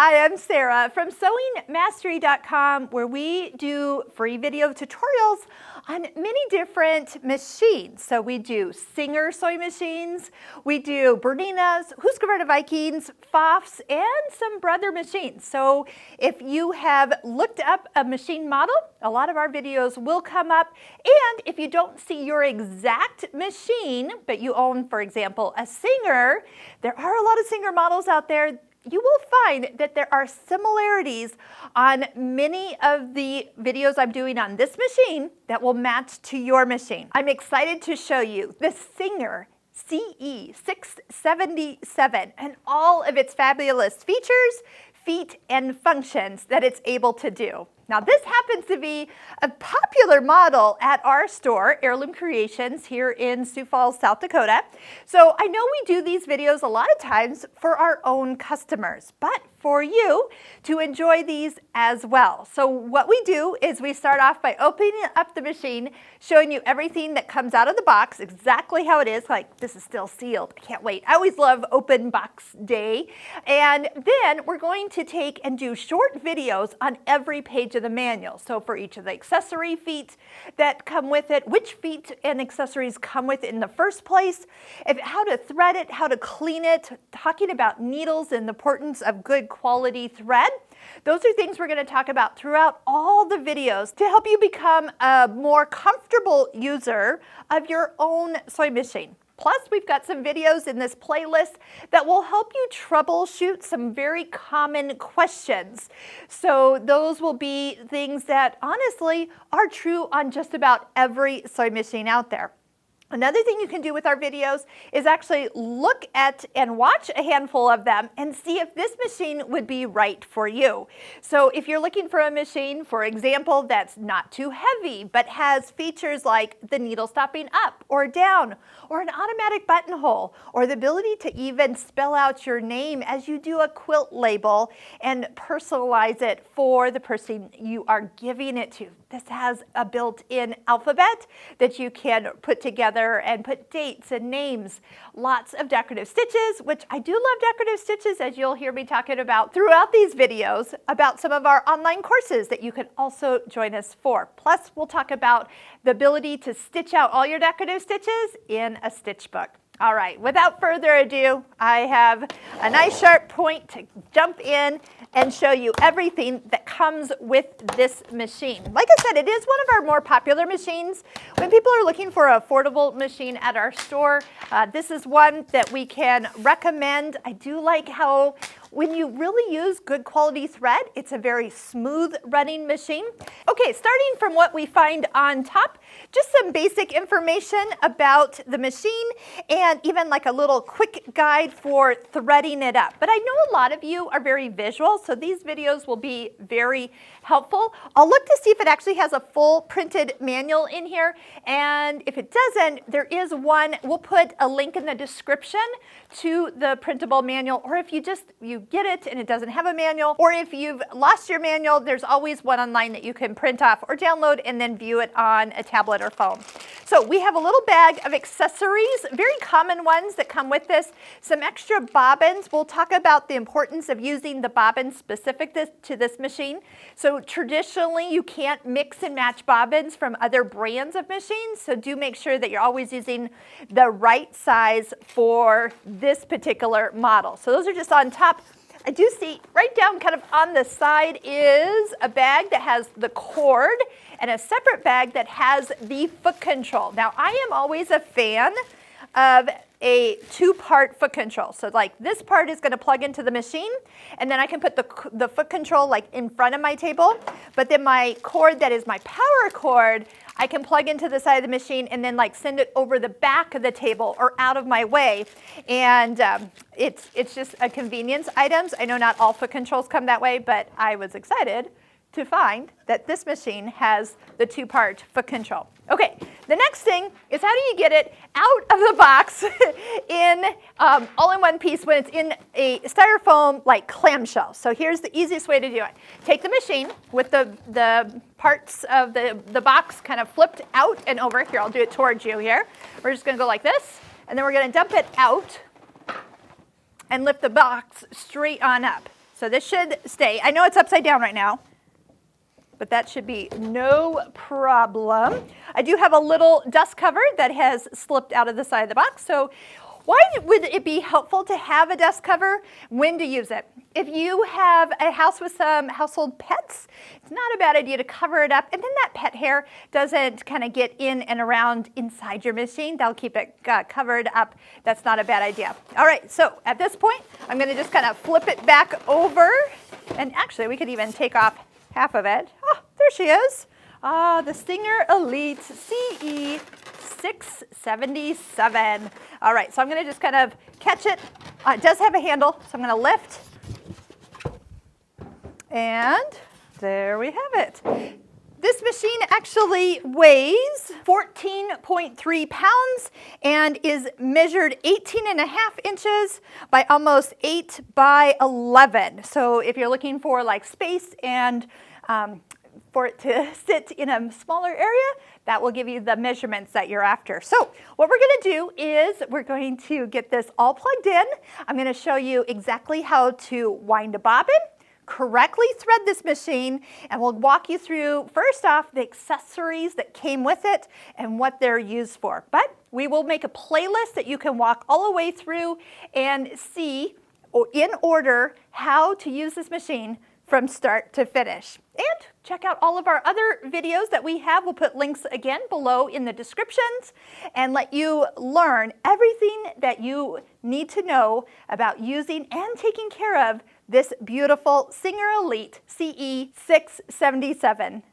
Hi, I'm Sarah from SewingMastery.com, where we do free video tutorials on many different machines. So we do Singer sewing machines, we do Berninas, Husqvarna Vikings, Pfaffs, and some brother machines. So if you have looked up a machine model, a lot of our videos will come up. And if you don't see your exact machine, but you own, for example, a Singer, there are a lot of Singer models out there. You will find that there are similarities on many of the videos I'm doing on this machine that will match to your machine. I'm excited to show you the Singer CE677 and all of its fabulous features, feet, and functions that it's able to do. Now, this happens to be a popular model at our store, Heirloom Creations, here in Sioux Falls, South Dakota. So I know we do these videos a lot of times for our own customers, but for you to enjoy these as well. So what we do is we start off by opening up the machine, showing you everything that comes out of the box, exactly how it is. Like, this is still sealed. I can't wait. I always love open box day. And then we're going to take and do short videos on every page of the manual. So for each of the accessory feet that come with it, which feet and accessories come with it in the first place, how to thread it, how to clean it, talking about needles and the importance of good quality thread. Those are things we're going to talk about throughout all the videos to help you become a more comfortable user of your own sewing machine. Plus, we've got some videos in this playlist that will help you troubleshoot some very common questions. So those will be things that honestly are true on just about every sewing machine out there. Another thing you can do with our videos is actually look at and watch a handful of them and see if this machine would be right for you. So if you're looking for a machine, for example, that's not too heavy but has features like the needle stopping up or down, or an automatic buttonhole, or the ability to even spell out your name as you do a quilt label and personalize it for the person you are giving it to. This has a built-in alphabet that you can put together and put dates and names. Lots of decorative stitches, which I do love decorative stitches, as you'll hear me talking about throughout these videos, about some of our online courses that you can also join us for. Plus, we'll talk about the ability to stitch out all your decorative stitches in a stitch book. All right, without further ado, I have a nice sharp point to jump in and show you everything that comes with this machine. Like I said, it is one of our more popular machines. When people are looking for an affordable machine at our store, this is one that we can recommend. I do like how when you really use good quality thread, it's a very smooth running machine. Okay, starting from what we find on top, just some basic information about the machine and even like a little quick guide for threading it up. But I know a lot of you are very visual, so these videos will be very helpful. I'll look to see if it actually has a full printed manual in here, and if it doesn't, there is one. We'll put a link in the description to the printable manual, or if you get it and it doesn't have a manual, or if you've lost your manual, there's always one online that you can print off or download and then view it on a tablet or phone. So we have a little bag of accessories, very common ones that come with this, some extra bobbins. We'll talk about the importance of using the bobbins specific to this machine. So traditionally, you can't mix and match bobbins from other brands of machines, so do make sure that you're always using the right size for this particular model. So those are just on top. I do see right down kind of on the side is a bag that has the cord and a separate bag that has the foot control. Now, I am always a fan of a two-part foot control. So like this part is going to plug into the machine, and then I can put the foot control like in front of my table, but then my cord that is my power cord, I can plug into the side of the machine and then like send it over the back of the table or out of my way. And it's just a convenience item. I know not all foot controls come that way, but I was excited to find that this machine has the two-part foot control. Okay, the next thing is how do you get it out of the box in all in one piece when it's in a styrofoam like clamshell. So here's the easiest way to do it. Take the machine with the parts of the box kind of flipped out and over. Here, I'll do it towards you here. We're just gonna go like this, and then we're gonna dump it out and lift the box straight on up. So this should stay. I know it's upside down right now, but that should be no problem. I do have a little dust cover that has slipped out of the side of the box. So why would it be helpful to have a dust cover? When to use it? If you have a house with some household pets, it's not a bad idea to cover it up, and then that pet hair doesn't kind of get in and around inside your machine. That'll keep it covered up. That's not a bad idea. All right, so at this point, I'm going to just kind of flip it back over, and actually we could even take off half of it. Oh, there she is. The Singer Elite CE677. All right, so I'm going to just kind of catch it. It does have a handle, so I'm going to lift. And there we have it. This machine actually weighs 14.3 pounds and is measured 18.5 inches by almost 8 by 11. So if you're looking for like space and for it to sit in a smaller area, that will give you the measurements that you're after. So what we're going to do is we're going to get this all plugged in. I'm going to show you exactly how to wind a bobbin, correctly thread this machine, and we'll walk you through, first off, the accessories that came with it and what they're used for. But we will make a playlist that you can walk all the way through and see in order how to use this machine from start to finish. And check out all of our other videos that we have. We'll put links again below in the descriptions and let you learn everything that you need to know about using and taking care of this beautiful Singer Elite CE677